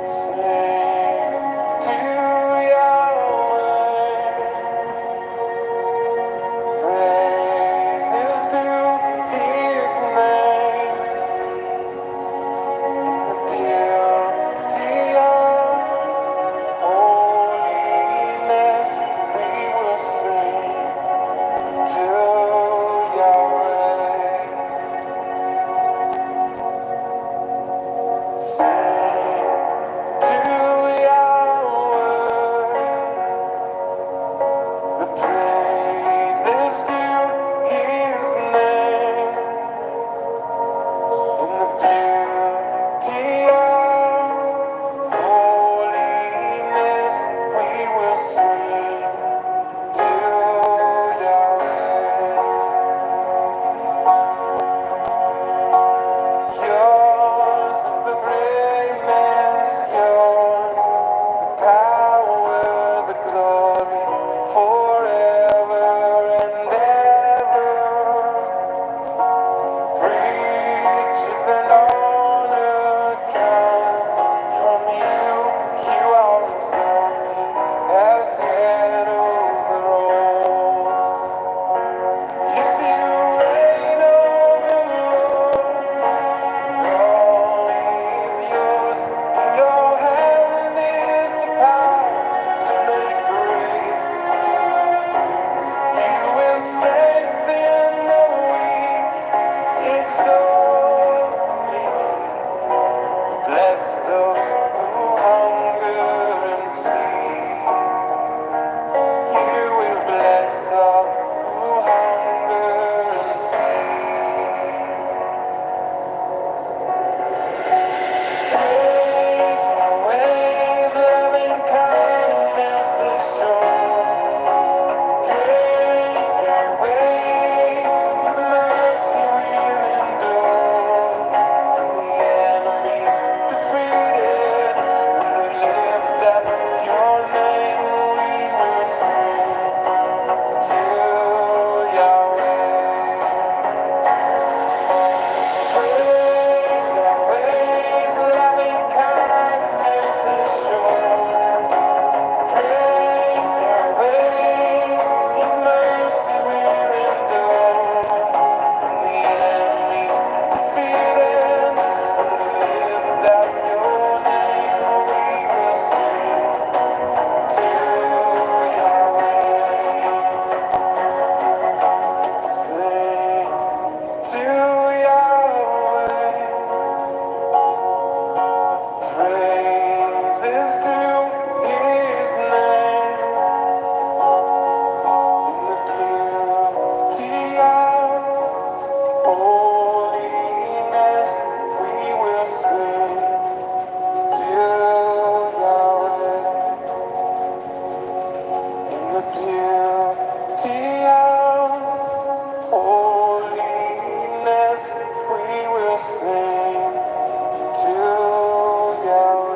Sing to Yahweh, praise is due His name, in the beauty of holiness we will sing to Yahweh. Sing to Yahweh, the praises due His name, in the beauty of holiness we will sing to Yahweh. Yours is the greatness, yours the power, the glory, forever and ever. Riches and honor come from you. You are exalted as head over all. Yes, you reign over all is yours. In your hand is the power to make great. You will strengthen the weak. It's so for me. Bless those who hunger and seek. You will bless all who hunger and seek. Praise Yahweh's loving kindness is sure. Praise Yahweh, His mercy will endure. And the enemy's defeated. When we lift up your name, we will sing to Yahweh. Praise Yahweh's loving kindness is sure. Praise Yahweh, His mercy will endure. And the enemy's defeated. When we lift up your name, we will sing to Yahweh. Sing to Yahweh. Praise is due His name, in the beauty of holiness we will sing to Yahweh. In the beauty of holiness we will sing to Yahweh.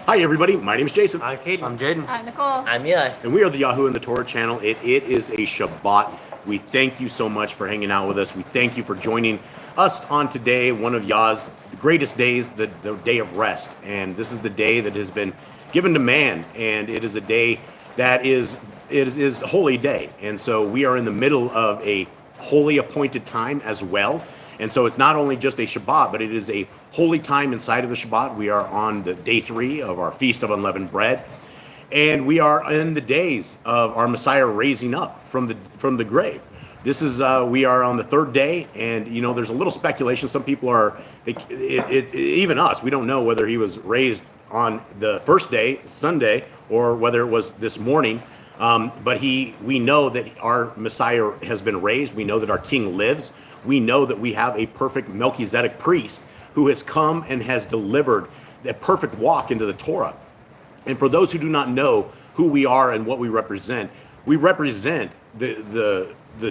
Hi, everybody. My name is Jason, I'm Caden. I'm Jaden. I'm Nicole. I'm Eli. and we are the Yahoo and the Torah channel. It is a Shabbat. We thank you so much for hanging out with us. We thank you for joining us on today, one of Yah's greatest days, the day of rest. And this is the day that has been given to man, and it is a day that is a holy day. And so we are in the middle of a holy appointed time as well. And so it's not only just a Shabbat, but it is a holy time inside of the Shabbat. We are on the day 3 of our Feast of Unleavened Bread. And we are in the days of our Messiah raising up from the grave. This is we are on the 3rd day, and there's a little speculation. Some people are, even us, we don't know whether he was raised on the first day, Sunday, or whether it was this morning. But we know that our Messiah has been raised. We know that our King lives. We know that we have a perfect Melchizedek priest who has come and has delivered a perfect walk into the Torah. And for those who do not know who we are and what we represent the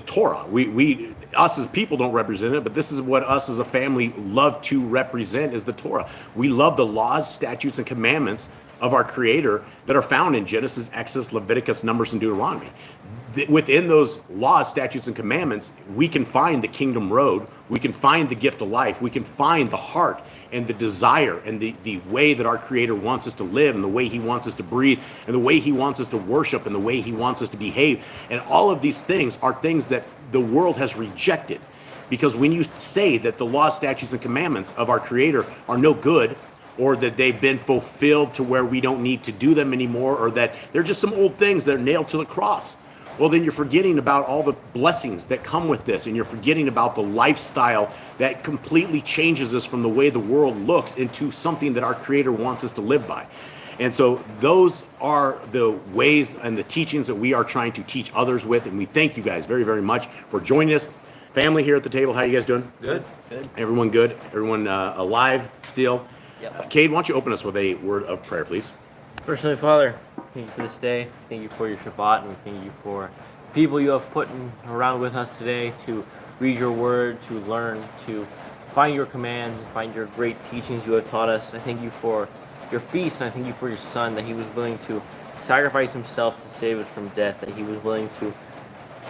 Torah. Us as people don't represent it, but this is what us as a family love to represent, is the Torah. We love the laws, statutes, and commandments of our Creator that are found in Genesis, Exodus, Leviticus, Numbers, and Deuteronomy. within those laws, statutes, and commandments, we can find the kingdom road. We can find the gift of life. We can find the heart and the desire and the way that our Creator wants us to live, and the way He wants us to breathe, and the way He wants us to worship, and the way He wants us to behave. And all of these things are things that the world has rejected. Because when you say that the laws, statutes, and commandments of our Creator are no good, or that they've been fulfilled to where we don't need to do them anymore, or that they're just some old things that are nailed to the cross, well, then you're forgetting about all the blessings that come with this, and you're forgetting about the lifestyle that completely changes us from the way the world looks into something that our Creator wants us to live by. And so those are the ways and the teachings that we are trying to teach others with, and we thank you guys very, very much for joining us. Family here at the table, how you guys doing? Good. Everyone good? Everyone alive still? Yep. Cade, why don't you open us with a word of prayer, please? First Heavenly Father, thank you for this day. Thank you for your Shabbat, and thank you for people you have put around with us today to read your word, to learn, to find your commands, and find your great teachings you have taught us. I thank you for your feast, and I thank you for your Son, that He was willing to sacrifice Himself to save us from death, that He was willing to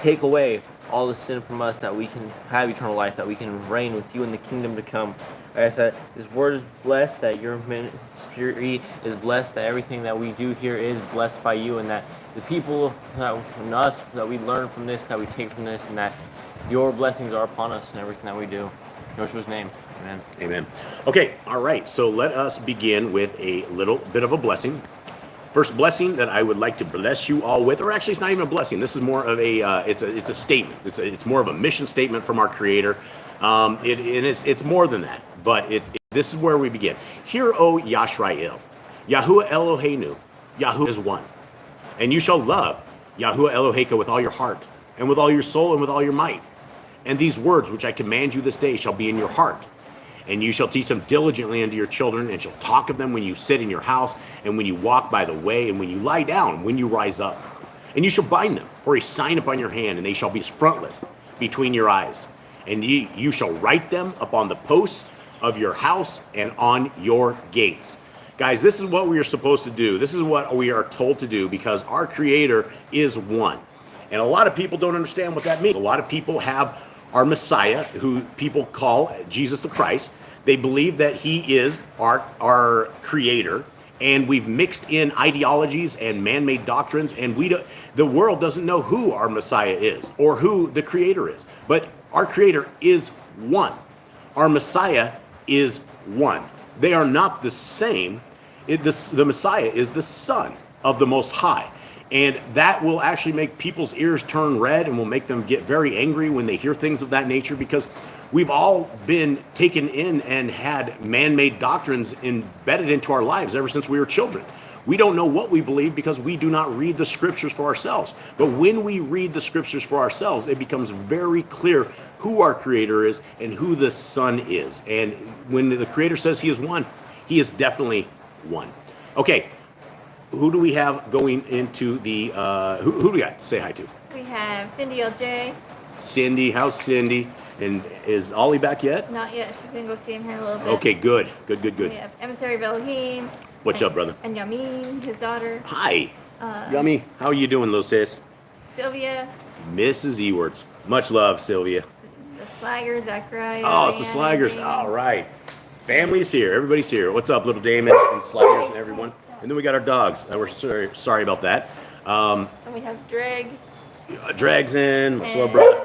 take away all the sin from us, that we can have eternal life, that we can reign with you in the kingdom to come. Like I said, this word is blessed, that your ministry is blessed, that everything that we do here is blessed by you, and that the people and us that we learn from this, that we take from this, and that your blessings are upon us in everything that we do. In Yoshua's name, amen. Amen. Okay, all right, so let us begin with a little bit of a blessing. First blessing that I would like to bless you all with, or actually it's not even a blessing. This is more of a it's a statement. It's more of a mission statement from our Creator. It's more than that, but this is where we begin. Hear, O Yisrael, Yahuwah Eloheinu, Yahuwah is one, and you shall love Yahuwah Eloheka with all your heart, and with all your soul, and with all your might. And these words which I command you this day shall be in your heart. And you shall teach them diligently unto your children, and shall talk of them when you sit in your house, and when you walk by the way, and when you lie down, when you rise up. And you shall bind them for a sign upon your hand, and they shall be frontlets between your eyes. And you shall write them upon the posts of your house and on your gates. Guys, this is what we are supposed to do. This is what we are told to do, because our Creator is one. And a lot of people don't understand what that means. A lot of people have our Messiah, who people call Jesus the Christ. They believe that He is our Creator, and we've mixed in ideologies and man-made doctrines, and the world doesn't know who our Messiah is or who the Creator is. But our Creator is one. Our Messiah is one. They are not the same. The Messiah is the Son of the Most High. And that will actually make people's ears turn red, and will make them get very angry when they hear things of that nature, because we've all been taken in and had man-made doctrines embedded into our lives ever since we were children. We don't know what we believe because we do not read the Scriptures for ourselves. But when we read the Scriptures for ourselves, it becomes very clear who our Creator is and who the Son is. And when the Creator says He is one, He is definitely one. Okay. Who do we have going into the, who do we got to say hi to? We have Cindy LJ. Cindy, how's Cindy? And is Ollie back yet? Not yet. She's going to go see him here in a little bit. Okay, good. We have Emissary of Elohim. What's up, brother? And Yamin, his daughter. Hi. Yummy. How are you doing, little sis? Sylvia. Mrs. Ewarts. Much love, Sylvia. The Slagger, Zachariah. Oh, it's the Slaggers. All right. Family's here. Everybody's here. What's up, little Damon and Slaggers and everyone? And then we got our dogs. We're sorry about that. And we have Dreg. Drag's in. Much love, brother.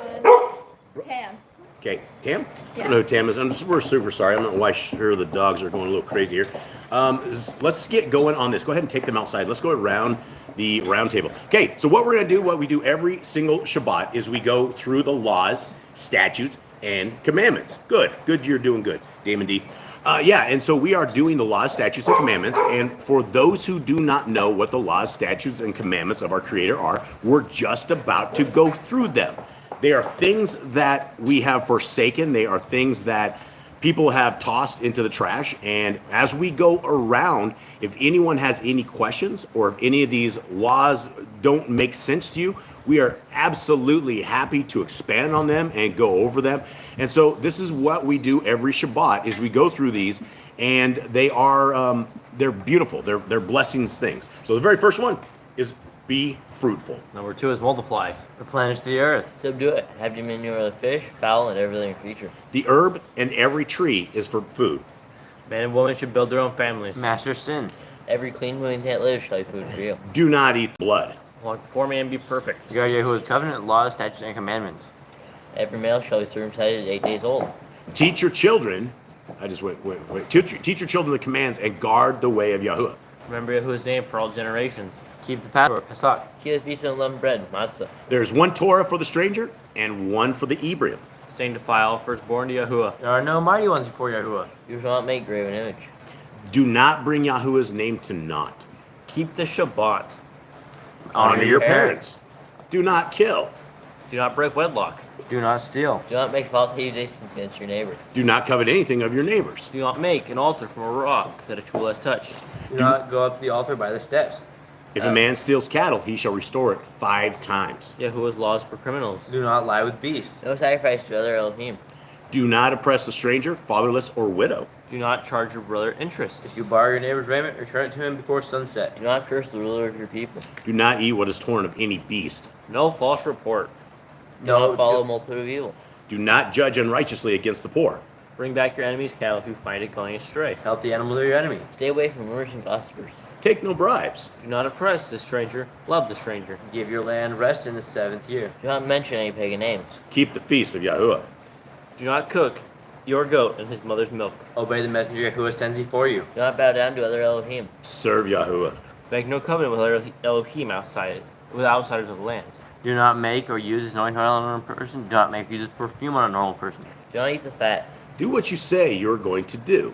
Tam. Okay, Tam? I Yeah. don't know who Tam is. We're super sorry. I'm not quite sure the dogs are going a little crazy here. Let's get going on this. Go ahead and take them outside. Let's go around the round table. Okay, so what we're going to do, what we do every single Shabbat, is we go through the laws, statutes, and commandments. Good, you're doing good, Damon D. And so we are doing the laws, statutes, and commandments. And for those who do not know what the laws, statutes, and commandments of our Creator are, we're just about to go through them. They are things that we have forsaken. They are things that people have tossed into the trash. And as we go around, if anyone has any questions, or if any of these laws don't make sense to you, we are absolutely happy to expand on them and go over them. And so this is what we do every Shabbat, is we go through these, and they are they're beautiful. They're blessings things. So the very first one is Be fruitful. Number 2 is multiply. Replenish the earth. Subdue it. Have dominion over the fish, fowl, and every living creature. The herb and every tree is for food. Man and woman should build their own families. Master sin. Every clean living thing that lives shall be food for you. Do not eat blood. Let the poor man be perfect. Regard Yahuwah's covenant, laws, statutes, and commandments. Every male shall be circumcised at 8 days old. Teach your children. Teach your children the commands and guard the way of Yahuwah. Remember Yahuwah's name for all generations. Keep the Passover, Pesach. Keep the feast of unleavened bread, matzah. There's one Torah for the stranger and one for the Hebrew. Sanctify all firstborn to Yahuwah. There are no mighty ones before Yahuwah. You shall not make graven image. Do not bring Yahuwah's name to naught. Keep the Shabbat. Honor your parents. Do not kill. Do not break wedlock. Do not steal. Do not make false accusations against your neighbor. Do not covet anything of your neighbors. Do not make an altar from a rock that a tool has touched. Do not go up to the altar by the steps. If a man steals cattle, he shall restore it 5 times. Yahuwah's laws for criminals. Do not lie with beasts. No sacrifice to other Elohim. Do not oppress the stranger, fatherless, or widow. Do not charge your brother interest. If you borrow your neighbor's raiment, return it to him before sunset. Do not curse the ruler of your people. Do not eat what is torn of any beast. No false report. Do not follow a multitude of evil. Do not judge unrighteously against the poor. Bring back your enemy's cattle if you find it going astray. Help the animals of your enemy. Stay away from rumors and gossipers. Take no bribes. Do not oppress the stranger. Love the stranger. Give your land rest in the 7th year. Do not mention any pagan names. Keep the feast of Yahuwah. Do not cook your goat in his mother's milk. Obey the messenger who sends before you. Do not bow down to other Elohim. Serve Yahuwah. Make no covenant with other Elohim with outsiders of the land. Do not make or use anointing oil on a normal person. Do not make or use perfume on a normal person. Do not eat the fat. Do what you say you're going to do.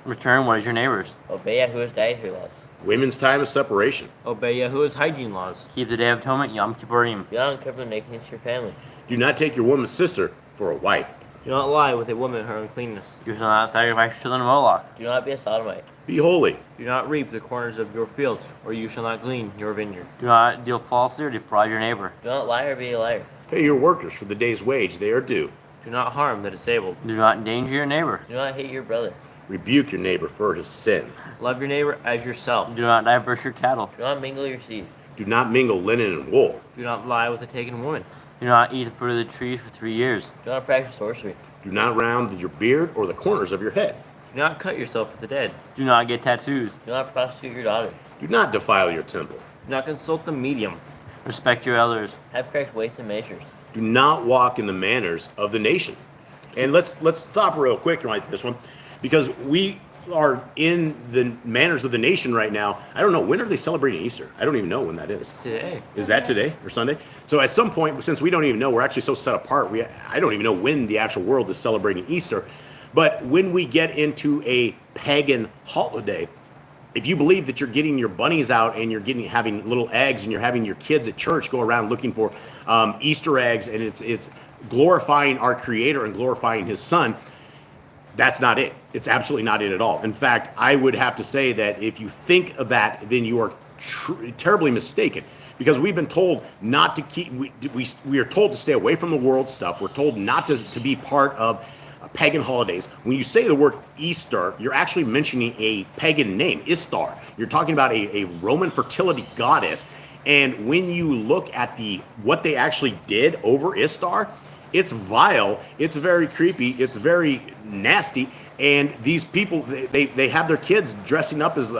Return what is your neighbor's. Obey Yahuwah's dietary laws. Women's time of separation. Obey Yahuwah's hygiene laws. Keep the Day of Atonement, Yom Kippurim. Do not uncover the nakedness of your family. Do not take your woman's sister for a wife. Do not lie with a woman in her uncleanness. You shall not sacrifice your children to Moloch. Do not be a sodomite. Be holy. Do not reap the corners of your fields, or you shall not glean your vineyard. Do not deal falsely or defraud your neighbor. Do not lie or be a liar. Pay your workers for the day's wage they are due. Do not harm the disabled. Do not endanger your neighbor. Do not hate your brother. Rebuke your neighbor for his sin. Love your neighbor as yourself. Do not diverse your cattle. Do not mingle your seed. Do not mingle linen and wool. Do not lie with a taken woman. Do not eat the fruit of the trees for 3 years. Do not practice sorcery. Do not round your beard or the corners of your head. Do not cut yourself with the dead. Do not get tattoos. Do not prostitute your daughter. Do not defile your temple. Do not consult the medium. Respect your elders. Have correct weights and measures. Do not walk in the manners of the nation. And let's stop real quick right this one, because we are in the manners of the nation right now. I don't know, when are they celebrating Easter? I don't even know when that is. Today. Is that today or Sunday? So at some point, since we don't even know, we're actually so set apart, I don't even know when the actual world is celebrating Easter. But when we get into a pagan holiday, if you believe that you're getting your bunnies out and you're having little eggs and you're having your kids at church go around looking for Easter eggs, and it's glorifying our Creator and glorifying His Son, that's not it. It's absolutely not it at all. In fact, I would have to say that if you think of that, then you are terribly mistaken, because we've been told not to keep. We are told to stay away from the world stuff. We're told not to be part of pagan holidays. When you say the word Easter, you're actually mentioning a pagan name, Istar. You're talking about a Roman fertility goddess. And when you look at what they actually did over Istar, it's vile, it's very creepy, it's very nasty. And these people, they have their kids dressing up as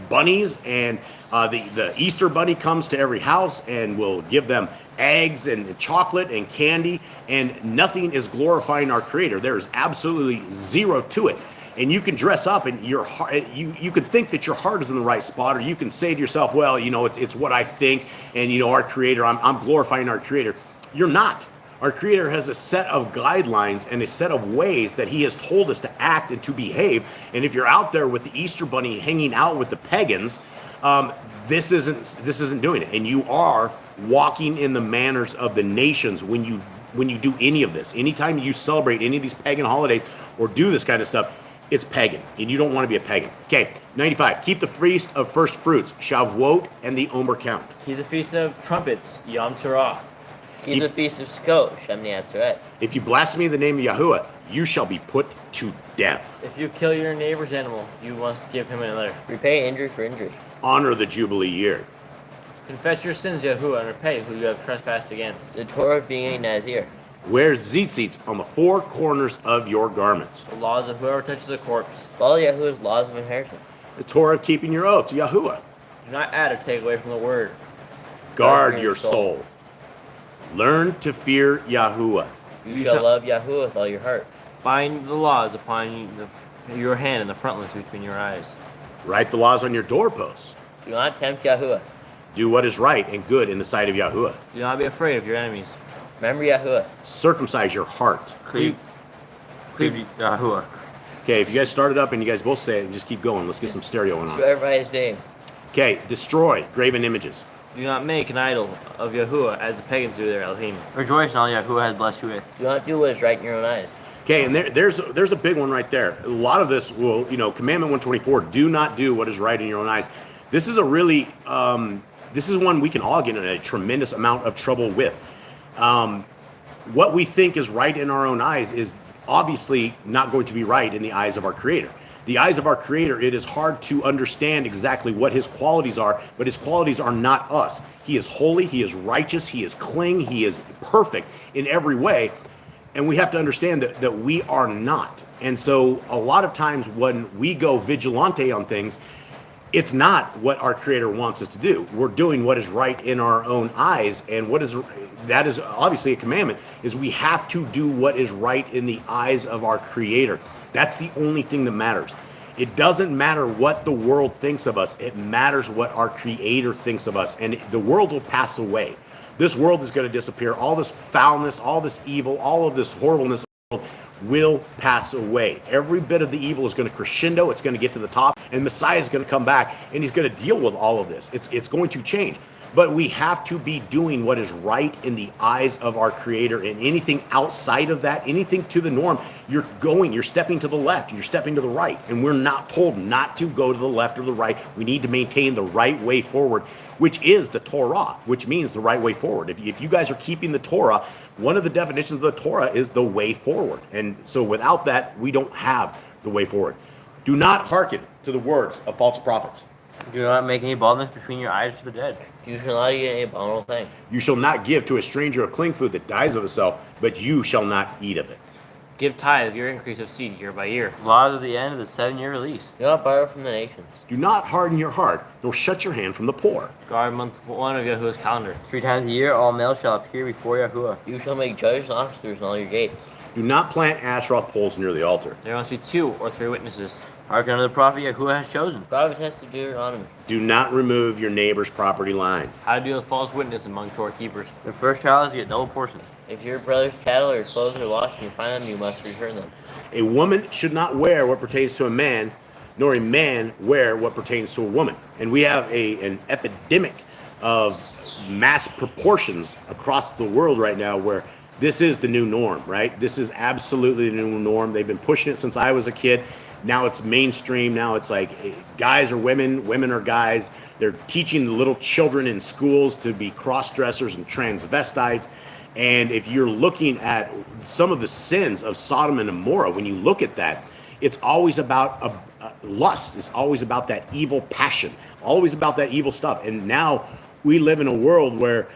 bunnies, and the Easter bunny comes to every house and will give them eggs and chocolate and candy, and nothing is glorifying our Creator. There is absolutely zero to it. And you can dress up, and your heart, you could think that your heart is in the right spot, or you can say to yourself, well, it's what I think, and our Creator, I'm glorifying our Creator. You're not. Our Creator has a set of guidelines and a set of ways that He has told us to act and to behave. And if you're out there with the Easter bunny hanging out with the pagans, this isn't doing it. And you are walking in the manners of the nations when you do any of this. Anytime you celebrate any of these pagan holidays or do this kind of stuff, it's pagan, and you don't want to be a pagan. Okay, 95. Keep the feast of first fruits, Shavuot, and the Omer count. Keep the feast of trumpets, Yom Teruah. Keep the feast of Sukkot, Shemini Atzeret. If you blaspheme the name of Yahuwah, you shall be put to death. If you kill your neighbor's animal, you must give him another. Repay injury for injury. Honor the Jubilee year. Confess your sins, Yahuwah, and repay who you have trespassed against. The Torah of being a Nazir. Wear tzitzits on the four corners of your garments. The laws of whoever touches a corpse. Follow Yahuwah's laws of inheritance. The Torah of keeping your oath to Yahuwah. Do not add or take away from the word. Guard your soul. Learn to fear Yahuwah. You shall love Yahuwah with all your heart. Bind the laws upon your hand and the frontlets between your eyes. Write the laws on your doorposts. Do not tempt Yahuwah. Do what is right and good in the sight of Yahuwah. Do not be afraid of your enemies. Remember Yahuwah. Circumcise your heart. Cleave Yahuwah. Okay, if you guys started up and you guys both say it, just keep going. Let's get some stereo on. Swear by his name. Okay, destroy graven images. Do not make an idol of Yahuwah as the pagans do their Elohim. Rejoice in all Yahuwah has blessed you with. Do not do what is right in your own eyes. Okay, and there's a big one right there. A lot of this will, Commandment 124, do not do what is right in your own eyes. This is a really, this is one we can all get in a tremendous amount of trouble with. What we think is right in our own eyes is obviously not going to be right in the eyes of our Creator. The eyes of our Creator, it is hard to understand exactly what His qualities are, but His qualities are not us. He is holy, He is righteous, He is clean, He is perfect in every way. And we have to understand that we are not. And so a lot of times when we go vigilante on things, it's not what our Creator wants us to do. We're doing what is right in our own eyes. And that is obviously a commandment, is we have to do what is right in the eyes of our Creator. That's the only thing that matters. It doesn't matter what the world thinks of us. It matters what our Creator thinks of us. And the world will pass away. This world is going to disappear. All this foulness, all this evil, all of this horribleness will pass away. Every bit of the evil is going to crescendo. It's going to get to the top, and Messiah is going to come back, and He's going to deal with all of this. It's going to change. But we have to be doing what is right in the eyes of our Creator, and anything outside of that, anything to the norm, you're stepping to the left, you're stepping to the right, and we're not told not to go to the left or the right. We need to maintain the right way forward, which is the Torah, which means the right way forward. If you guys are keeping the Torah, one of the definitions of the Torah is the way forward. And so without that, we don't have the way forward. Do not hearken to the words of false prophets. Do not make any baldness between your eyes for the dead. You shall not eat any abominable thing. You shall not give to a stranger a cling food that dies of itself, but you shall not eat of it. Give tithe of your increase of seed year by year. Laws of the end of the 7-year release. Do not borrow from the nations. Do not harden your heart, nor shut your hand from the poor. Guard month 1 of Yahuwah's calendar. 3 times a year all males shall appear before Yahuwah. You shall make judges and officers in all your gates. Do not plant Asheroth poles near the altar. There must be 2 or 3 witnesses. Hearken unto the prophet Yahuwah has chosen. Prophets to Deuteronomy. Do not remove your neighbor's property line. How to deal with false witness among Torah keepers. The first child is to get double portions. If your brother's cattle or clothes are lost and you find them, you must return them. A woman should not wear what pertains to a man, nor a man wear what pertains to a woman. And we have an epidemic of mass proportions across the world right now where this is the new norm, right? This is absolutely the new norm. They've been pushing it since I was a kid. Now it's mainstream. Now it's like guys are women, women are guys. They're teaching the little children in schools to be cross-dressers and transvestites. And if you're looking at some of the sins of Sodom and Gomorrah, when you look at that, it's always about lust. It's always about that evil passion, always about that evil stuff. And now we live in a world where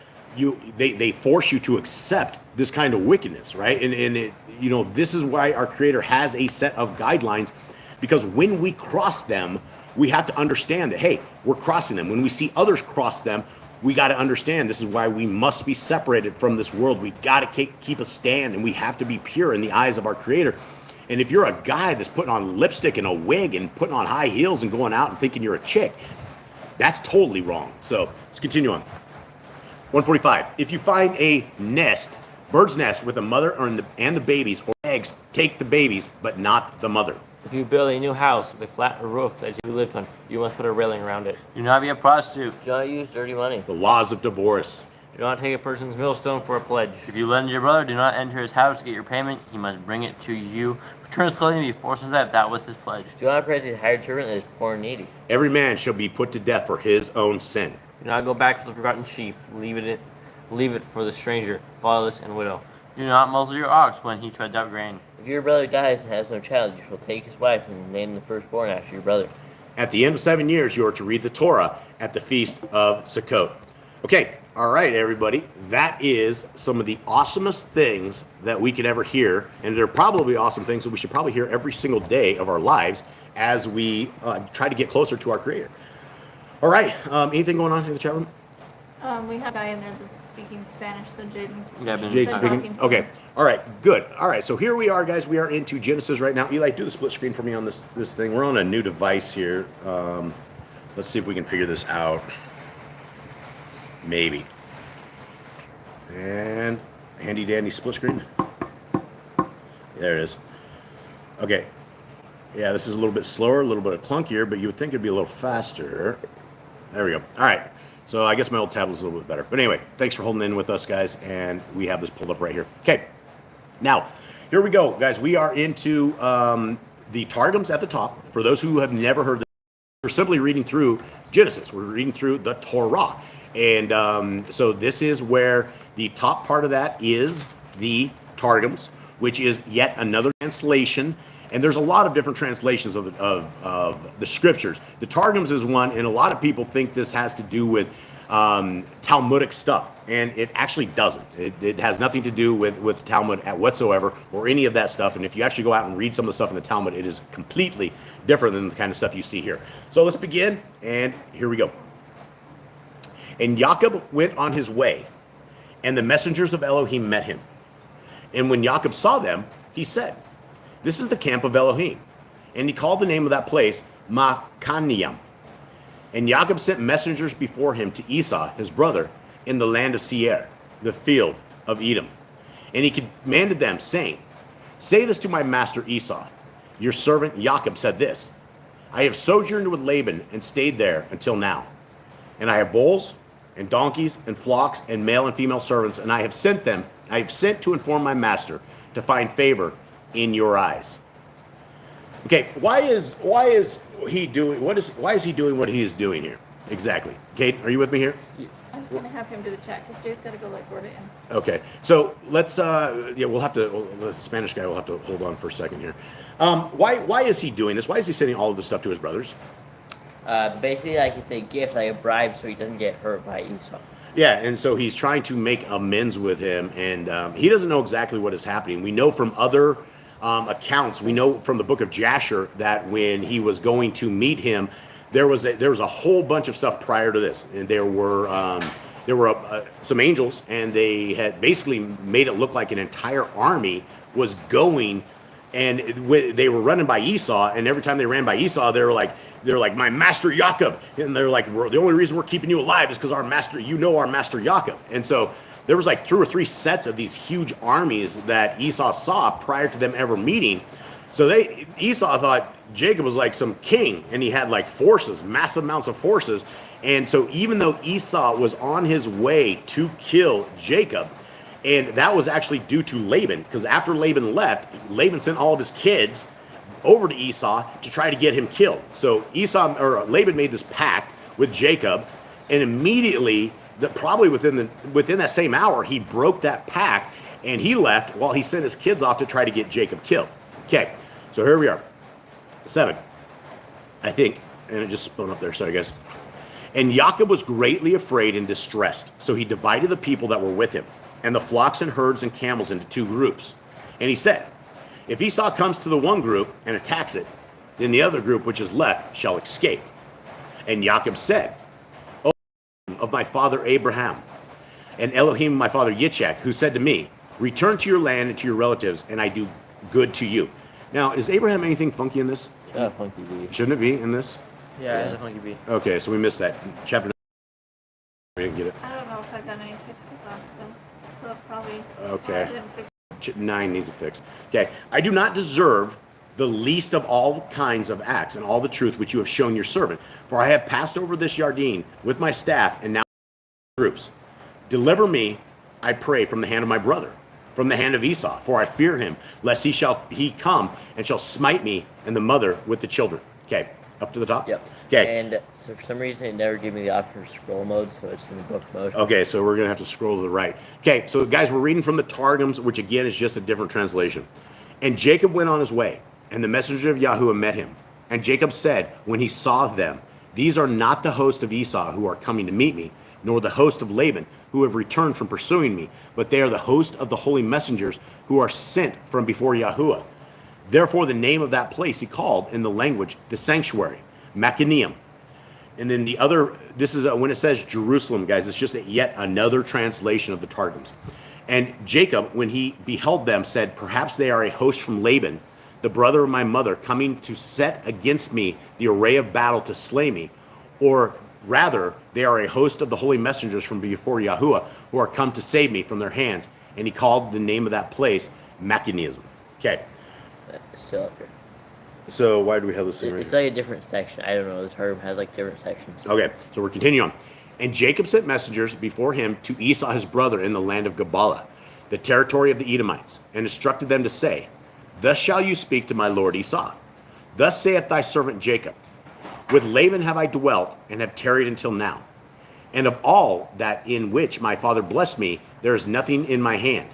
they force you to accept this kind of wickedness, right? And this is why our Creator has a set of guidelines, because when we cross them, we have to understand that, hey, we're crossing them. When we see others cross them, we got to understand this is why we must be separated from this world. We got to keep a stand, and we have to be pure in the eyes of our Creator. And if you're a guy that's putting on lipstick and a wig and putting on high heels and going out and thinking you're a chick, that's totally wrong. So let's continue on. 145. If you find a nest, bird's nest with a mother and the babies or eggs, take the babies, but not the mother. If you build a new house with a flat roof that you lived on, you must put a railing around it. Do not be a prostitute. Do not use dirty money. The laws of divorce. Do not take a person's millstone for a pledge. If you lend your brother, do not enter his house to get your payment. He must bring it to you. Return his clothing to be forced that that was his pledge. Do not praise his hired servant that is poor and needy. Every man shall be put to death for his own sin. Do not go back to the forgotten sheaf. Leave it for the stranger, fatherless, and widow. Do not muzzle your ox when he treads out grain. If your brother dies and has no child, you shall take his wife and name the firstborn after your brother. At the end of 7 years, you are to read the Torah at the feast of Sukkot. Okay, all right, everybody. That is some of the awesomest things that we could ever hear, and they're probably awesome things that we should probably hear every single day of our lives as we try to get closer to our Creator. All right, anything going on in the chat room? We have a guy in there that's speaking Spanish, so Jaden's Yeah, been Jake's talking speaking. to Okay. him. All right. Good. All right. So here we are, guys. We are into Genesis right now. Eli, do the split screen for me on this thing. We're on a new device here. Let's see if we can figure this out. Maybe. And handy dandy split screen. There it is. Okay. Yeah, this is a little bit slower, a little bit clunkier, but you would think it'd be a little faster. There we go. All right. So I guess my old tablet's a little bit better. But anyway, thanks for holding in with us, guys. And we have this pulled up right here. Okay. Now, here we go, guys. We are into the Targums at the top. For those who have never heard this, we're simply reading through Genesis. We're reading through the Torah. And so this is where the top part of that is the Targums, which is yet another translation. And there's a lot of different translations of the scriptures. The Targums is one, and a lot of people think this has to do with Talmudic stuff, and it actually doesn't. It has nothing to do with Talmud whatsoever, or any of that stuff. And if you actually go out and read some of the stuff in the Talmud, it is completely different than the kind of stuff you see here. So let's begin, and here we go. And Jacob went on his way, and the messengers of Elohim met him. And when Jacob saw them, he said, "This is the camp of Elohim." And he called the name of that place Machaniam. And Jacob sent messengers before him to Esau, his brother, in the land of Seir, the field of Edom. And he commanded them, saying, "Say this to my master Esau. Your servant Jacob said this, I have sojourned with Laban and stayed there until now. And I have bulls and donkeys and flocks and male and female servants, and I have sent to inform my master to find favor in your eyes." Okay, why is he doing why is he doing what he is doing here? Exactly. Kate, are you with me here? I was gonna have him do the check because Jade's gotta go like word it in. Okay, so let's the Spanish guy will have to hold on for a second here. Why is he doing this? Why is he sending all of this stuff to his brothers? Basically, like it's a gift, like a bribe, so he doesn't get hurt by Esau. Yeah, and so he's trying to make amends with him, and he doesn't know exactly what is happening. We know from other accounts, we know from the book of Jasher that when he was going to meet him, there was a whole bunch of stuff prior to this, and there were some angels, and they had basically made it look like an entire army was going, and they were running by Esau, and every time they ran by Esau, they were like, "My master Jacob," and they're like, "The only reason we're keeping you alive is because our master Jacob." And so there was like 2 or 3 sets of these huge armies that Esau saw prior to them ever meeting. So Esau thought Jacob was like some king, and he had like forces, massive amounts of forces. And so even though Esau was on his way to kill Jacob, and that was actually due to Laban, because after Laban left, Laban sent all of his kids over to Esau to try to get him killed. So Laban made this pact with Jacob, and immediately, probably within that same hour, he broke that pact, and he left while he sent his kids off to try to get Jacob killed. Okay, so here we are, 7, I think, and it just spun up there. Sorry, guys. And Jacob was greatly afraid and distressed, so he divided the people that were with him, and the flocks and herds and camels into 2 groups. And he said, "If Esau comes to the one group and attacks it, then the other group which is left shall escape." And Jacob said, "O of my father Abraham, and Elohim my father Yitzchak, who said to me, return to your land and to your relatives, and I do good to you." Now, is Abraham anything funky in this? Funky bee. Shouldn't it be in this? Yeah, it's a funky bee. Okay, so we missed that. Chapter 9. We didn't get it. I don't know if I got any fixes on it though, so it probably. Okay. I didn't fix 9 needs a fix. Okay. "I do not deserve the least of all kinds of acts and all the truth which you have shown your servant, for I have passed over this Yarden with my staff, and now groups. Deliver me, I pray, from the hand of my brother, from the hand of Esau, for I fear him, lest he come and shall smite me and the mother with the children." Okay, up to the top? Yep. Okay. And so for some reason, it never gave me the option for scroll mode, so it's in the book mode. Okay, so we're going to have to scroll to the right. Okay, so guys, we're reading from the Targums, which again is just a different translation. "And Jacob went on his way, and the messenger of Yahuwah met him. And Jacob said, when he saw them, These are not the host of Esau who are coming to meet me, nor the host of Laban, who have returned from pursuing me, but they are the host of the holy messengers who are sent from before Yahuwah. Therefore, the name of that place he called in the language, the sanctuary, 𝐉𝐄𝐄. And then the other, this is when it says Jerusalem, guys, it's just yet another translation of the Targums. And Jacob, when he beheld them, said, perhaps they are a host from Laban, the brother of my mother, coming to set against me the array of battle to slay me. Or rather, they are a host of the holy messengers from before Yahuwah, who are come to save me from their hands. And he called the name of that place 𝐉𝐄𝐄. Okay. It's still up here. So why do we have this thing right It's here? like a different section. I don't know. The Targum has like different sections. Okay, so we're continuing on. And Jacob sent messengers before him to Esau his brother in the land of Gabala, the territory of the Edomites, and instructed them to say, thus shall you speak to my lord Esau. Thus saith thy servant Jacob, with Laban have I dwelt, and have tarried until now. And of all that in which my father blessed me, there is nothing in my hand.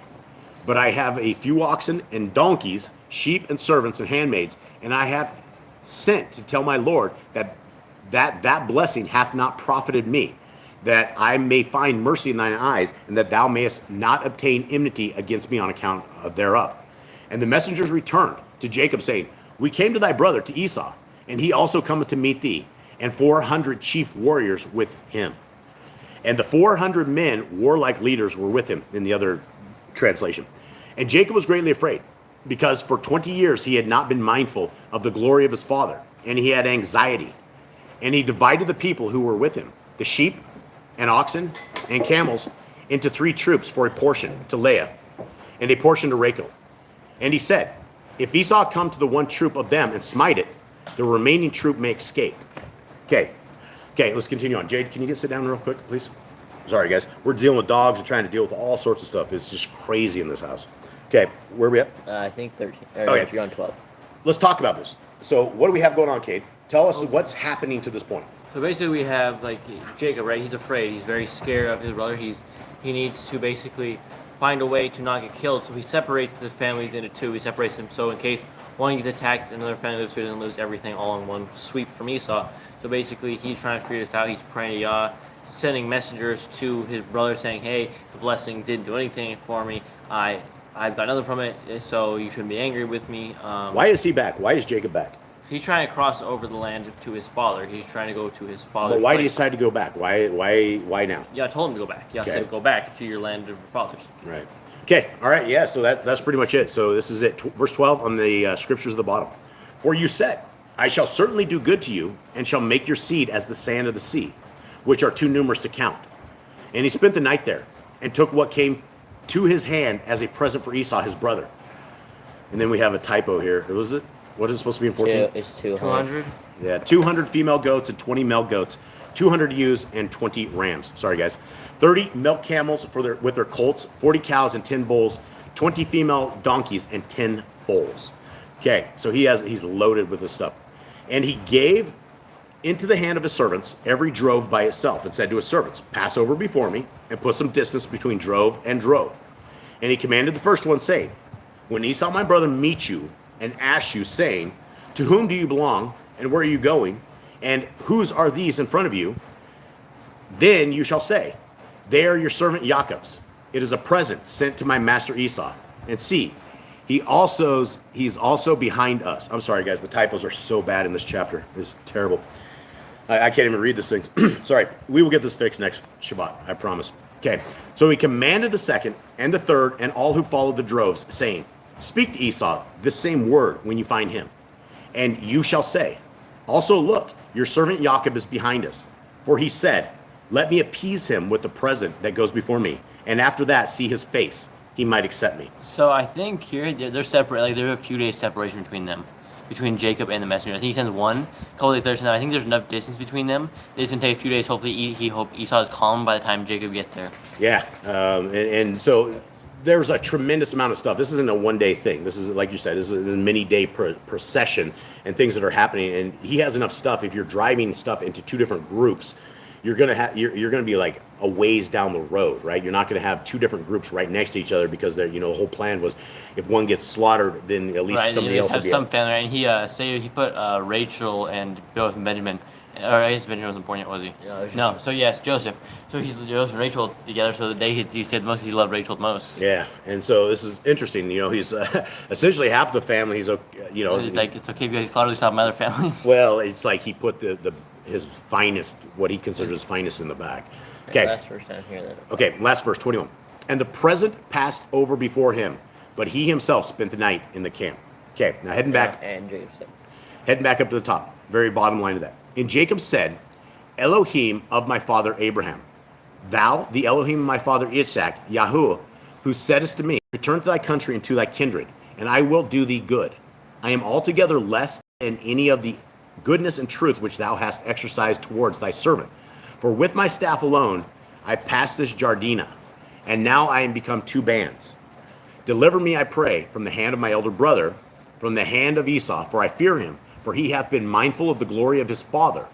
But I have a few oxen and donkeys, sheep and servants and handmaids, and I have sent to tell my lord that blessing hath not profited me, that I may find mercy in thine eyes, and that thou mayest not obtain enmity against me on account thereof. And the messengers returned to Jacob, saying, we came to thy brother, to Esau, and he also cometh to meet thee, and 400 chief warriors with him. And the 400 men, warlike leaders, were with him, in the other translation. And Jacob was greatly afraid, because for 20 years he had not been mindful of the glory of his father, and he had anxiety. And he divided the people who were with him, the sheep and oxen and camels, into 3 troops for a portion to Leah, and a portion to Rachel. And he said, if Esau come to the one troop of them and smite it, the remaining troop may escape. Okay, let's continue on. Jade, can you sit down real quick, please? Sorry, guys. We're dealing with dogs and trying to deal with all sorts of stuff. It's just crazy in this house. Okay, where are we at? I think 13. Okay. You're on 12. Let's talk about this. So what do we have going on, Cade? Tell us what's happening to this point. So basically, we have like Jacob, right? He's afraid. He's very scared of his brother. He needs to basically find a way to not get killed. So he separates the families into 2. He separates them so in case one gets attacked, another family lives here, doesn't lose everything all in one sweep from Esau. So basically, he's trying to figure this out. He's praying to Yah, sending messengers to his brother saying, hey, the blessing didn't do anything for me. I've got nothing from it, so you shouldn't be angry with me. Why is he back? Why is Jacob back? He's trying to cross over the land to his father. He's trying to go to his father. But why did he decide to go back? Why now? Yeah, I told him to go back. Yeah, Okay. said go back to your land of your fathers. Right. Okay. All right. Yeah. So that's pretty much it. So this is it. Verse 12 on the scriptures at the bottom. For you said, I shall certainly do good to you, and shall make your seed as the sand of the sea, which are too numerous to count. And he spent the night there, and took what came to his hand as a present for Esau his brother. And then we have a typo here. What is it supposed to be in 14? It's 200. 200. Yeah, 200 female goats and 20 male goats, 200 ewes and 20 rams. Sorry, guys. 30 milk camels with their colts, 40 cows and 10 bulls, 20 female donkeys and 10 foals. Okay, so he's loaded with this stuff. And he gave into the hand of his servants every drove by itself, and said to his servants, pass over before me, and put some distance between drove and drove. And he commanded the first one, saying, when Esau my brother meets you, and asks you, saying, to whom do you belong, and where are you going, and whose are these in front of you? Then you shall say, they are your servant Jacob's. It is a present sent to my master Esau. And see, he's also behind us. I'm sorry, guys. The typos are so bad in this chapter. It's terrible. I can't even read this thing. Sorry. We will get this fixed next Shabbat. I promise. Okay. So he commanded the second and the third and all who followed the droves, saying, speak to Esau this same word when you find him. And you shall say, also look, your servant Jacob is behind us. For he said, let me appease him with the present that goes before me, and after that see his face. He might accept me. So I think here they're separate. Like there's a few days separation between them, between Jacob and the messenger. I think he sends one. A couple days later, I think there's enough distance between them. It's gonna take a few days. Hopefully, he hope Esau is calm by the time Jacob gets there. Yeah, and so there's a tremendous amount of stuff. This isn't a one-day thing. This is, like you said, this is a many-day procession and things that are happening. And he has enough stuff. If you're driving stuff into 2 different groups, you're gonna be like a ways down the road, right? You're not gonna have 2 different groups right next to each other, because the whole plan was, if one gets slaughtered, then at least Right, somebody else will have be some able. family. Right? And he put Rachel and Bill and Benjamin Or I guess Benjamin wasn't born yet, was he? No, it was No. just- So yes, Joseph. So he's Joseph and Rachel together. So the day he said the most, he loved Rachel the most. Yeah, and so this is interesting. You know, he's essentially half the family. He's you know, It's like it's okay because he slaughtered at least my other family. well, it's like he put his finest, what he considers his finest, in the back. Okay. Last verse down here. Then. Okay, last verse, 21. And the present passed over before him, but he himself spent the night in the camp. Okay, now heading back And Jacob said. up to the top, very bottom line of that. And Jacob said, Elohim of my father Abraham, thou, the Elohim of my father Isaac, Yahuwah, who saidest to me, return to thy country and to thy kindred, and I will do thee good. I am altogether less than any of the goodness and truth which thou hast exercised towards thy servant. For with my staff alone I passed this Jardina, and now I am become two bands. Deliver me, I pray, from the hand of my elder brother, from the hand of Esau, for I fear him, for he hath been mindful of the glory of his father,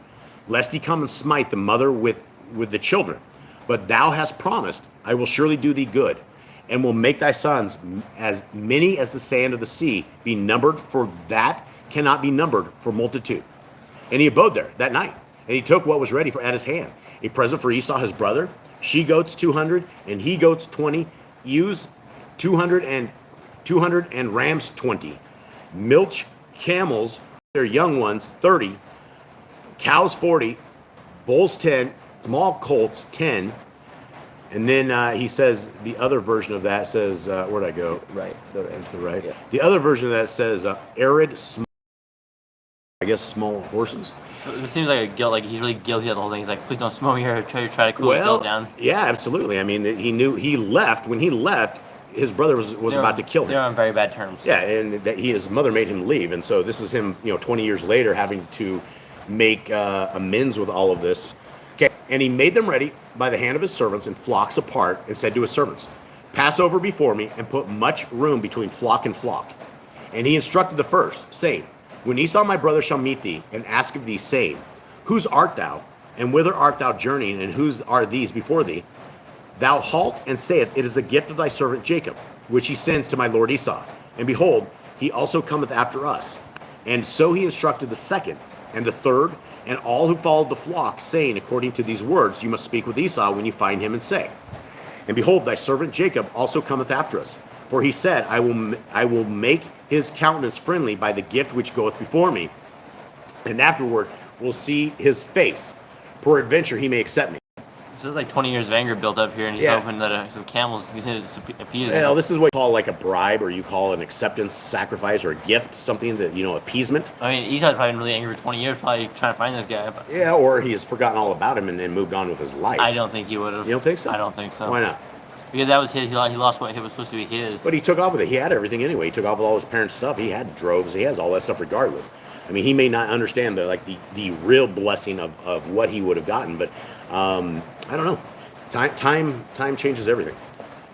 lest he come and smite the mother with the children. But thou hast promised, I will surely do thee good, and will make thy sons as many as the sand of the sea be numbered, for that cannot be numbered for multitude. And he abode there that night, and he took what was ready at his hand, a present for Esau his brother, she-goats 200, and he-goats 20, ewes 200 and rams 20, milch camels, their young ones 30, cows 40, bulls 10, small colts 10, and then he says the other version of that says, where'd I go? Right. Go to To the right. Yeah. The other version of that says arid, I guess small horses. It seems like a guilt. Like he's really guilty of the whole thing. He's like, please don't smoke me here. Try to cool his guilt down. Yeah, absolutely. I mean, he knew he left. When he left, his brother was about to kill him. They're on very bad terms. Yeah, and his mother made him leave, and so this is him, 20 years later, having to make amends with all of this. Okay, and he made them ready by the hand of his servants in flocks apart, and said to his servants, "Pass over before me, and put much room between flock and flock." And he instructed the first, saying, "When Esau my brother shall meet thee, and ask of thee, saying, Whose art thou, and whither art thou journeying, and whose are these before thee? Thou halt and saith, It is a gift of thy servant Jacob, which he sends to my lord Esau. And behold, he also cometh after us." And so he instructed the second, and the third, and all who followed the flock, saying, according to these words, you must speak with Esau when you find him, and say, And behold, thy servant Jacob also cometh after us. For he said, I will make his countenance friendly by the gift which goeth before me, and afterward will see his face. Peradventure he may accept me. So there's like 20 years of anger built up here, and he's Yeah. hoping that some camels can appease him. Well, this is what you call like a bribe, or you call an acceptance sacrifice, or a gift, something that, appeasement. I mean, Esau's probably been really angry for 20 years, probably trying to find this guy. But Yeah, or he has forgotten all about him and then moved on with his life. I don't think he would have. You don't think so? I don't think so. Why not? Because that was his. He lost what was supposed to be his. But he took off with it. He had everything anyway. He took off with all his parents' stuff. He had droves. He has all that stuff regardless. I mean, he may not understand the real blessing of what he would have gotten, but I don't know. Time changes everything.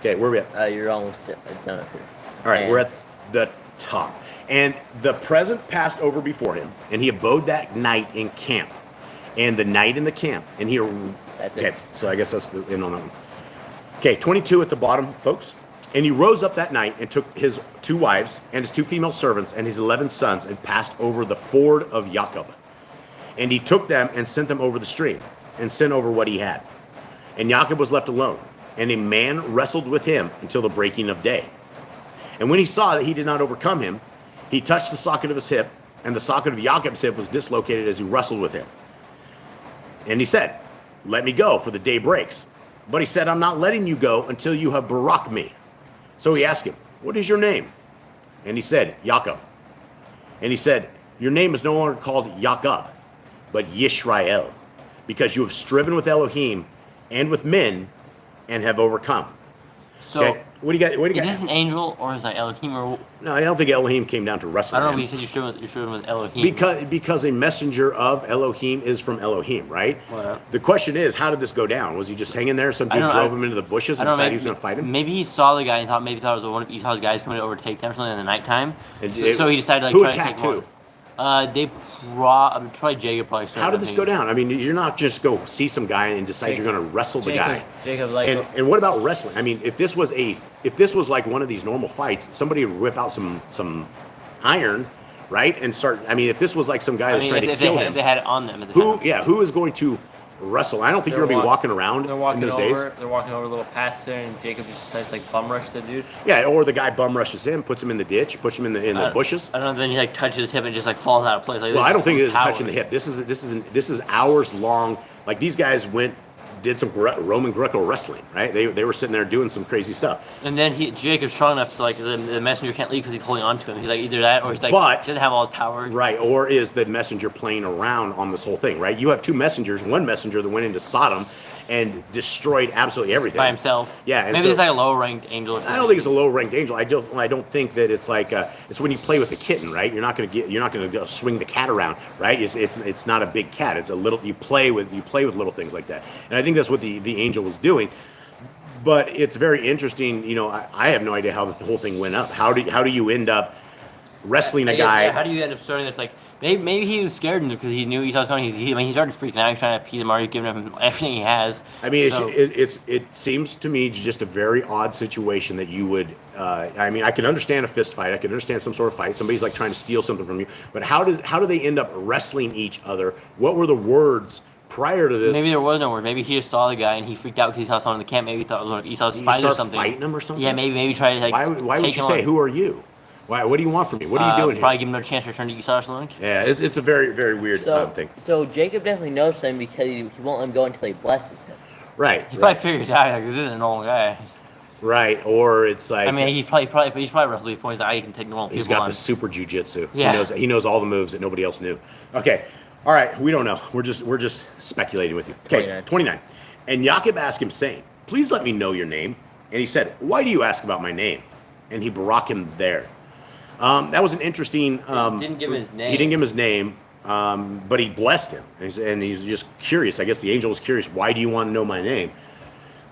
Okay, where are we at? You're almost done up here. All right, And- we're at the top. And the present passed over before him, and he abode that night in camp. And the night in the camp. And he... That's okay, it. so I guess that's the end on that one. Okay, 22 at the bottom, folks. And he rose up that night and took his 2 wives and his 2 female servants and his 11 sons and passed over the ford of Jacob. And he took them and sent them over the stream and sent over what he had. And Jacob was left alone, and a man wrestled with him until the breaking of day. And when he saw that he did not overcome him, he touched the socket of his hip, and the socket of Jacob's hip was dislocated as he wrestled with him. And he said, Let me go, for the day breaks. But he said, I'm not letting you go until you have barak me. So he asked him, What is your name? And he said, Jacob. And he said, Your name is no longer called Jacob, but Yisrael, because you have striven with Elohim and with men and have overcome. So, Okay, what do you got? What do you is got? this an angel or is that Elohim? Or No, I don't think Elohim came down to wrestle I don't know. him. But you said you're striven with Elohim. Because a messenger of Elohim is from Elohim, right? Well, The question is, how did this go down? Was he just hanging there? Some dude drove him into the bushes and decided he was going to fight him? Maybe he saw the guy and thought it was one of Esau's guys coming to overtake them or something in the nighttime. And So he decided to who try to attacked take more. who? They probably Jacob probably started. How did this I go think. down? I mean, you're not just go see some guy and decide you're going to wrestle the guy. Jacob, like, And what about wrestling? I mean, if this was like one of these normal fights, somebody would whip out some iron right? And start. I mean, if this was like some guy that's trying to kill him, if they had it on them at the who, time. yeah, who is going to wrestle? I don't think you're gonna be walking around They're walking in those over. days. They're walking over a little past there, and Jacob just decides to like bum rush the dude. Yeah, or the guy bum rushes him, puts him in the ditch, puts him in the bushes. I don't know. Then he like touches his hip and just like falls out of place. Like, Well, this I don't think it is power. touching the hip. This is hours long. Like these guys did some Roman Greco wrestling, right? They were sitting there doing some crazy stuff. And then Jacob's strong enough to like the messenger can't leave because he's holding on to him. He's like either that or he's like doesn't have all the power. Right, or is the messenger playing around on this whole thing, right? You have two messengers, one messenger that went into Sodom and destroyed absolutely everything By himself. Yeah, and maybe so, it's like a low-ranked angel. Or something. I don't think it's a low-ranked angel. I don't think that it's like it's when you play with a kitten, right? You're not gonna go swing the cat around, right? It's not a big cat. It's a little. You play with little things like that, and I think that's what the angel was doing. But it's very interesting. You know, I have no idea how the whole thing went up. How do you end up wrestling a guy? Yeah, how do you end up starting this? Like maybe he was scared because he knew Esau was coming. He started freaking out. He's trying to appease him. Already giving him everything he has. I mean, So- it seems to me just a very odd situation that you would. I mean, I can understand a fist fight. I can understand some sort of fight. Somebody's like trying to steal something from you. But how do they end up wrestling each other? What were the words prior to this? Maybe there was no word. Maybe he just saw the guy and he freaked out because he saw someone in the camp. Maybe he thought it was like Esau's Did you spies or start something. fighting him or something? Yeah, maybe try to like. Why would take you him say, on. "Who are you"? Why? What do you want from me? What are you doing Probably here? give him no chance to return to Esau or something. Yeah, it's a very very weird So, thing. so Jacob definitely knows something because he won't let him go until he blesses him. Right. He right. probably figures out like this isn't an old guy. Right, or it's like I mean, he's probably wrestled before. He's like, I can take normal people he's got on. the super jujitsu. Yeah. He knows all the moves that nobody else knew. Okay, all right, we don't know. We're just speculating with you. Okay, 29. And Jacob asked him, saying, "Please let me know your name." And he said, "Why do you ask about my name?" And he barak him there. That was an interesting. He didn't give his name. He didn't give him his name, but he blessed him, and he's just curious. I guess the angel was curious. Why do you want to know my name?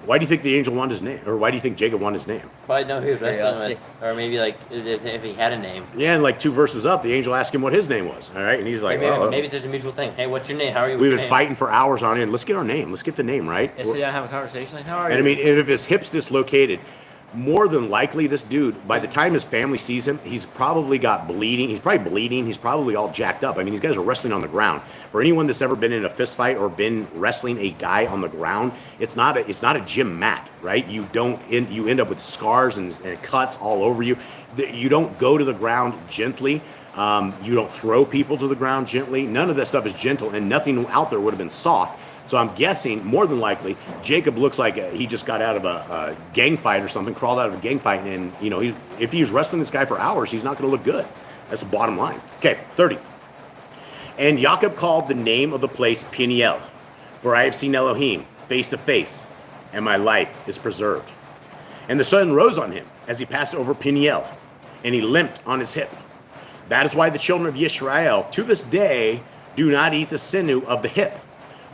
Why do you think the angel wanted his name, or why do you think Jacob wanted his name? Probably know who he was wrestling Curiosity. with, or maybe like if he had a name. Yeah, and like 2 verses up, the angel asked him what his name was. All right, and he's like, Maybe it's just a mutual thing. Hey, what's your name? How are you? we've What's been your name? fighting for hours on end. Let's get our name. Let's get the name right. Yeah, sit down and have a conversation. Like, how are And I you? mean, and if his hip's dislocated, more than likely this dude, by the time his family sees him, he's probably got bleeding. He's probably bleeding. He's probably all jacked up. I mean, these guys are wrestling on the ground. For anyone that's ever been in a fist fight or been wrestling a guy on the ground, it's not a gym mat, right? You end up with scars and cuts all over you. You don't go to the ground gently. You don't throw people to the ground gently. None of that stuff is gentle, and nothing out there would have been soft. So I'm guessing, more than likely, Jacob looks like he just got out of a gang fight or something, crawled out of a gang fight, and if he was wrestling this guy for hours, he's not going to look good. That's the bottom line. Okay, 30. And Jacob called the name of the place Peniel, for I have seen Elohim face to face, and my life is preserved. And the sun rose on him as he passed over Peniel, and he limped on his hip. That is why the children of Yisrael to this day do not eat the sinew of the hip,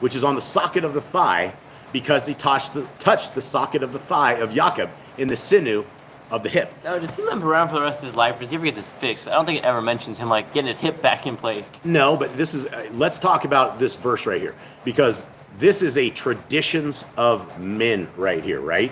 which is on the socket of the thigh, because he touched the socket of the thigh of Jacob in the sinew of the hip. No, does he limp around for the rest of his life, or does he ever get this fixed? I don't think it ever mentions him like getting his hip back in place. No, but this is, let's talk about this verse right here, because this is a traditions of men right here, right?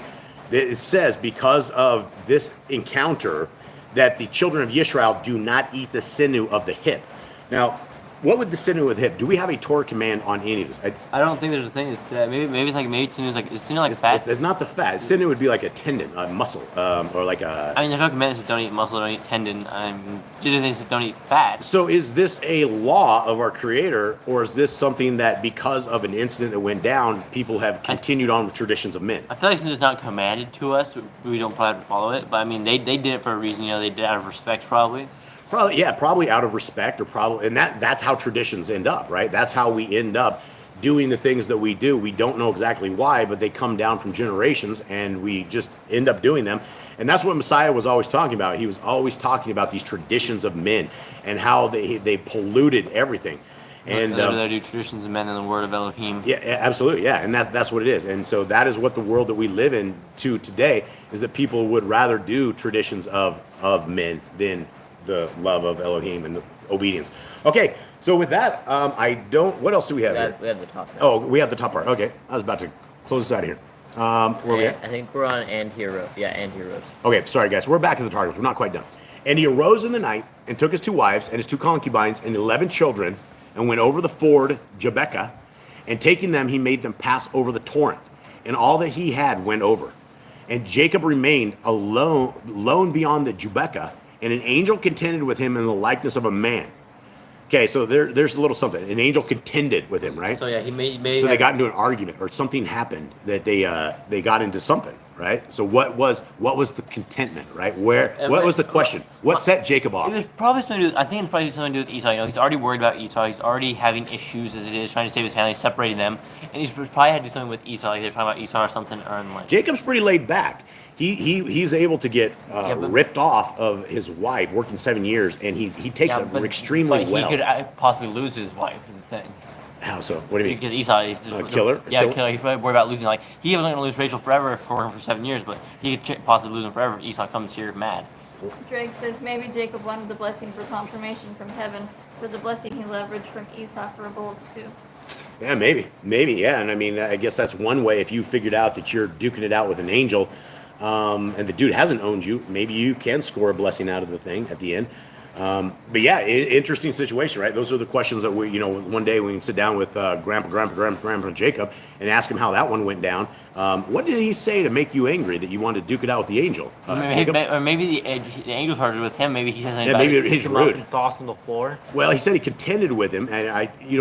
It says, because of this encounter, that the children of Yisrael do not eat the sinew of the hip. Now, what would the sinew of the hip? Do we have a Torah command on any of this? I don't think there's a thing. It's, maybe it's sinew like is sinew like fat. It's not the fat. Sinew would be like a tendon, a muscle, or like a. I mean, there's no commandments that don't eat muscle, don't eat tendon. Just things that don't eat fat. So is this a law of our Creator, or is this something that because of an incident that went down, people have continued on with traditions of men? I feel like since it's not commanded to us, we don't probably have to follow it. But I mean, they did it for a reason. They did it out of respect, probably. Probably out of respect, or probably, and that's how traditions end up, right? That's how we end up doing the things that we do. We don't know exactly why, but they come down from generations, and we just end up doing them. And that's what Messiah was always talking about. He was always talking about these traditions of men and how they polluted everything. And they do traditions of men and the word of Elohim. Yeah, absolutely, yeah, and that's what it is. And so that is what the world that we live in today is, that people would rather do traditions of men than the love of Elohim and the obedience. Okay, so with that, what else do we have here? We have the top. Now. Oh, we have the top part. Okay, I was about to close this out of here. Where are we at? I think we're on and hero. Yeah, and heroes. Okay, sorry guys, we're back in the Targum. We're not quite done. And he arose in the night and took his 2 wives and his 2 concubines and 11 children and went over the ford Jabbokah, and taking them, he made them pass over the torrent, and all that he had went over. And Jacob remained alone beyond the Jabbokah, and an angel contended with him in the likeness of a man. Okay, so there's a little something. An angel contended with him, right? So yeah, he made So they got into an argument, or something happened that they got into something, right? So what was the contentment, right? What was the question? What set Jacob off? It was probably something to do. I think it's probably something to do with Esau. You know, he's already worried about Esau. He's already having issues as it is, trying to save his family, separating them, and he's probably had to do something with Esau. Like they're talking about Esau or something, or like. Jacob's pretty laid back. He's able to get ripped off of his wife, working 7 years, and he takes it extremely well. He could possibly lose his wife. Is the thing. How so? What do you mean? Because Esau is killer? Yeah, killer. He's probably worried about losing. Like he wasn't going to lose Rachel forever for 7 years, but he could possibly lose him forever if Esau comes here mad. Drake says maybe Jacob wanted the blessing for confirmation from heaven, for the blessing he leveraged from Esau for a bowl of stew. Yeah, maybe, yeah. And I mean, I guess that's one way. If you figured out that you're duking it out with an angel, and the dude hasn't owned you, maybe you can score a blessing out of the thing at the end. But yeah, interesting situation, right? Those are the questions that we, one day we can sit down with Grandpa Jacob and ask him how that one went down. What did he say to make you angry that you wanted to duke it out with the angel? Maybe the angel started with him. Maybe he said something about maybe he's rude. And tossed on the floor. Well, he said he contended with him, and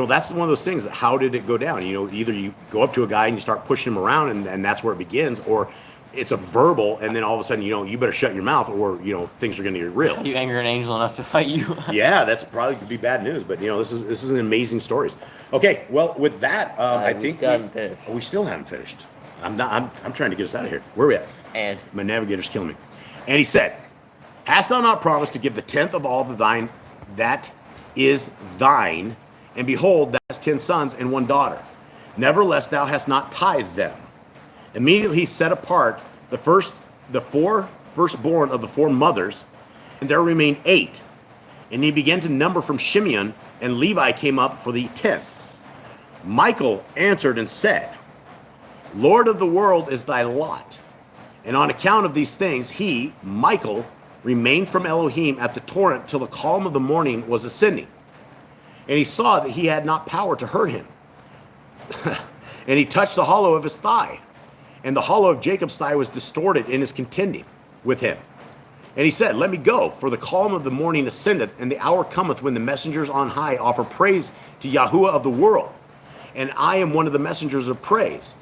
that's one of those things. How did it go down? Either you go up to a guy and you start pushing him around, and that's where it begins, or it's a verbal, and then all of a sudden, you better shut your mouth, or things are going to get real. You anger an angel enough to fight you? Yeah, that's probably could be bad news, but this is an amazing stories. Okay, well, with that, I think we still haven't finished. I'm trying to get us out of here. Where are we at? And My navigator's killing me. And he said, "Hast thou not promised to give the 10th of all the thine that is thine? And behold, thou hast 10 sons and 1 daughter. Nevertheless, thou hast not tithed them." Immediately he set apart the 4 firstborn of the 4 mothers, and there remained 8. And he began to number from Shimeon, and Levi came up for the 10th. Michael answered and said, "Lord of the world is thy lot." And on account of these things, he, Michael, remained from Elohim at the torrent till the calm of the morning was ascending. And he saw that he had not power to hurt him. And he touched the hollow of his thigh. And the hollow of Jacob's thigh was distorted in his contending with him. And he said, "Let me go, for the calm of the morning ascendeth, and the hour cometh when the messengers on high offer praise to Yahuwah of the world. And I am one of the messengers of praise.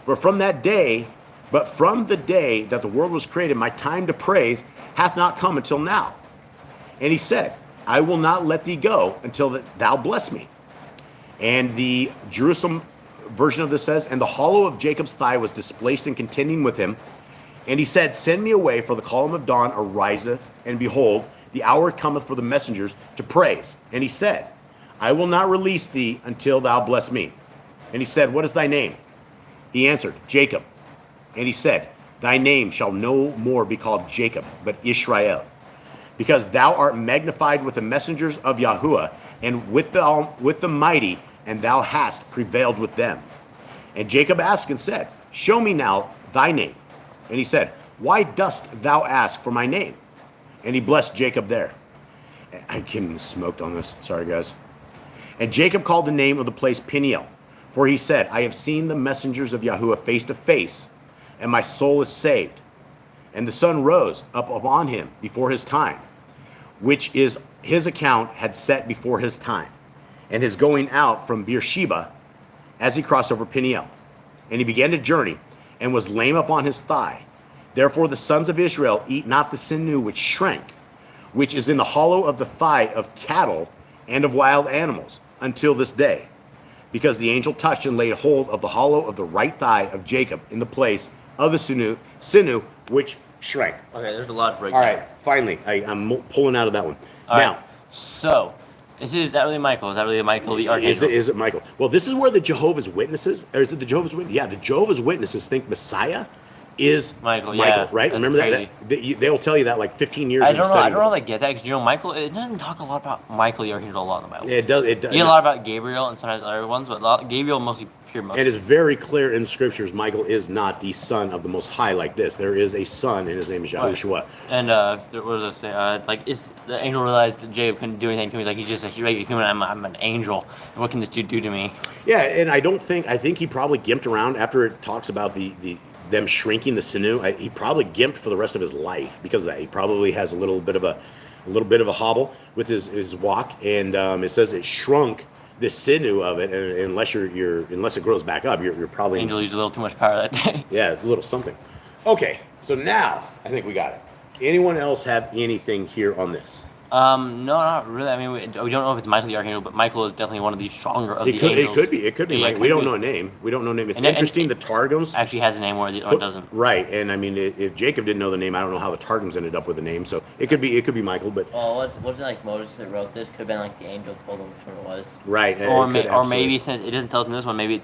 But from the day that the world was created, my time to praise hath not come until now." And he said, "I will not let thee go until that thou bless me." And the Jerusalem version of this says, "And the hollow of Jacob's thigh was displaced in contending with him. And he said, Send me away, for the column of dawn ariseth, and behold, the hour cometh for the messengers to praise. And he said, I will not release thee until thou bless me. And he said, What is thy name? He answered, Jacob. And he said, Thy name shall no more be called Jacob, but Israel, because thou art magnified with the messengers of Yahuwah, and with the mighty, and thou hast prevailed with them. And Jacob asked and said, Show me now thy name. And he said, Why dost thou ask for my name? And he blessed Jacob there. I'm getting smoked on this. Sorry, guys. And Jacob called the name of the place Peniel, for he said, I have seen the messengers of Yahuwah face to face, and my soul is saved. And the sun rose up upon him before his time, which is his account had set before his time, and his going out from Beersheba as he crossed over Peniel. And he began to journey, and was lame upon his thigh. Therefore the sons of Israel eat not the sinew which shrank, which is in the hollow of the thigh of cattle and of wild animals, until this day, because the angel touched and laid hold of the hollow of the right thigh of Jacob in the place of the sinew which shrank. Okay, there's a lot of All breakdown. right, finally, I'm pulling out of that one. All now, right. So, is that really Michael? Is that really Michael the archangel? Is it Michael? Well, this is where the Jehovah's Witnesses, or is it the Jehovah's Witnesses? Yeah, the Jehovah's Witnesses think Messiah is Michael, Michael, yeah, right? that's Remember crazy. They'll tell you that like 15 years I into don't know. I studying don't know the if I get that because Michael. It doesn't talk a lot about Michael the archangel a lot in the Bible. book. It does. It does. You get a lot about Gabriel and sometimes other ones, but Gabriel mostly pure. And it's very clear in the scriptures, Michael is not the son of the Most High like this. There is a son, and his name is Yahushua. And what does it say? Like, is the angel realized that Jacob couldn't do anything to him? He's like, he's just a regular human. I'm an angel. What can this dude do to me? Yeah, and I think he probably gimped around after it talks about them shrinking the sinew. He probably gimped for the rest of his life because of that. He probably has a little bit of a hobble with his walk, and it says it shrunk the sinew of it. And unless it grows back up, you're probably Angel used a little too much power that day. yeah, it's a little something. Okay, so now I think we got it. Anyone else have anything here on this? No, not really. I mean, we don't know if it's Michael the archangel, but Michael is definitely one of the stronger of the angels. It could be. Yeah, Mike. it We could don't be. know a name. It's And interesting. The Targums actually has a name where the other one doesn't. Right, and I mean, if Jacob didn't know the name, I don't know how the Targums ended up with the name. So it could be Michael, but Well, wasn't it like Moses that wrote this? Could have been like the angel told him which one it was. right. Or, it could or absolutely- maybe since it doesn't tell us in this one, maybe it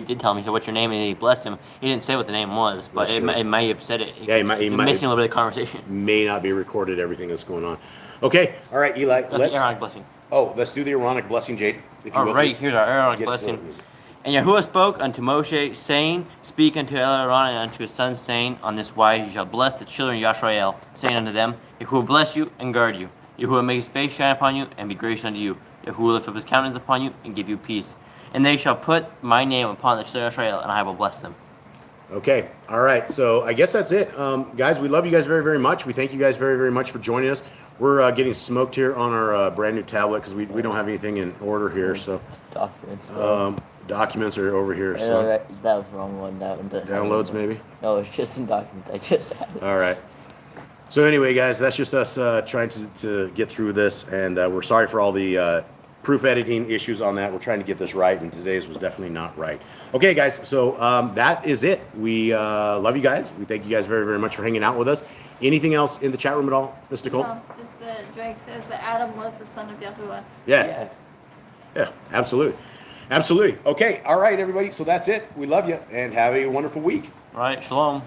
did tell him. He said, "What's your name?" And he blessed him. He didn't say what the name was, but That's true. it may have said it. Yeah, he might- It's missing a little bit of conversation. may not be recorded everything that's going on. Okay, all right, Eli. That's the Aaronic blessing. Let's do the Aaronic blessing, Jade. If you All will, right, please. here's our Aaronic Get blessing. to it. And Yahuwah spoke unto Moshe, saying, Speak unto Aaron and unto his sons, saying, On this wise you shall bless the children of Yashrael, saying unto them, Yahuwah bless you and guard you. Yahuwah make his face shine upon you and be gracious unto you. Yahuwah lift up his countenance upon you and give you peace. And they shall put my name upon the children of Yashrael, and I will bless them. Okay, all right. So I guess that's it, guys. We love you guys very, very much. We thank you guys very, very much for joining us. We're getting smoked here on our brand new tablet because we don't have anything in order here. So Documents. documents are over here. that So was the wrong one. That one didn't have downloads any more. maybe. No, it's just in documents. I just had it. All right. So anyway, guys, that's just us trying to get through this, and we're sorry for all the proof editing issues on that. We're trying to get this right, and today's was definitely not right. Okay, guys, so that is it. We love you guys. We thank you guys very, very much for hanging out with us. Anything else in the chat room at all, Mr. Cole? No, just that Drake says that Adam was the son of Yahuwah. Yeah, absolutely. Absolutely. Okay, all right, everybody. So that's it. We love you, and have a wonderful week. All right, shalom.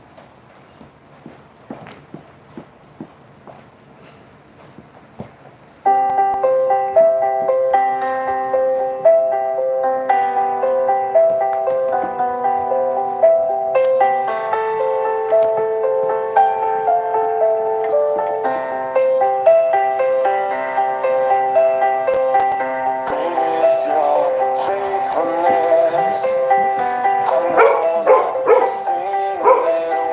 Great is your faithfulness. I'm gonna sing a little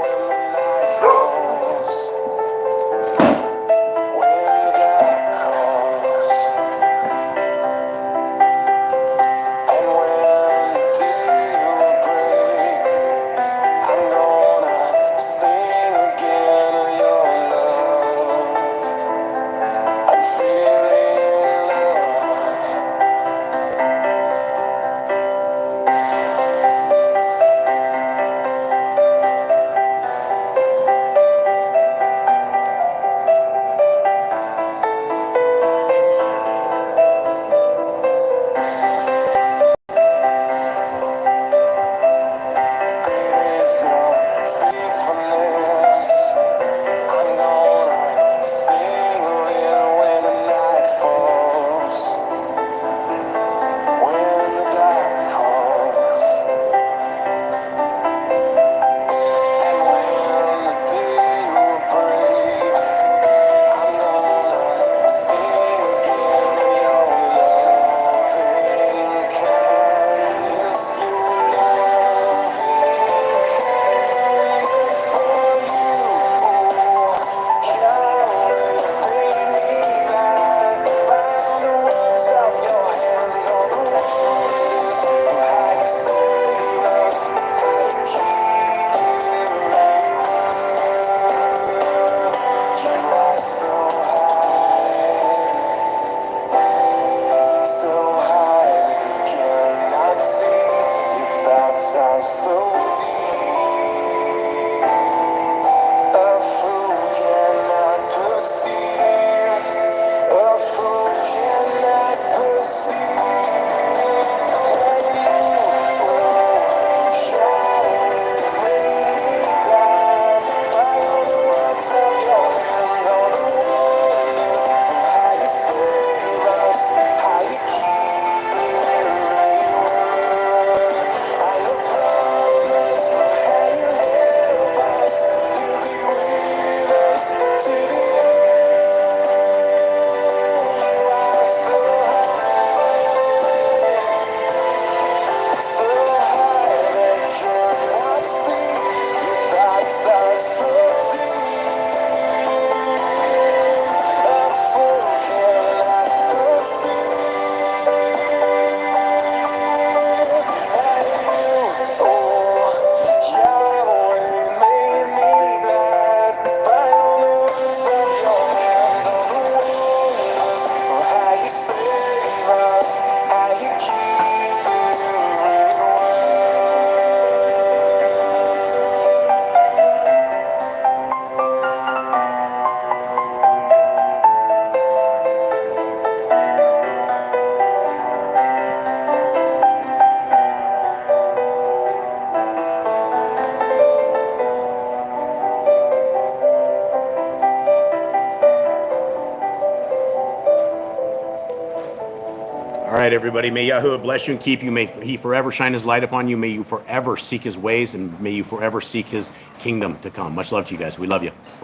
right, everybody. May Yahuwah bless you and keep you. May he forever shine his light upon you. May you forever seek his ways, and may you forever seek his kingdom to come. Much love to you guys. We love you.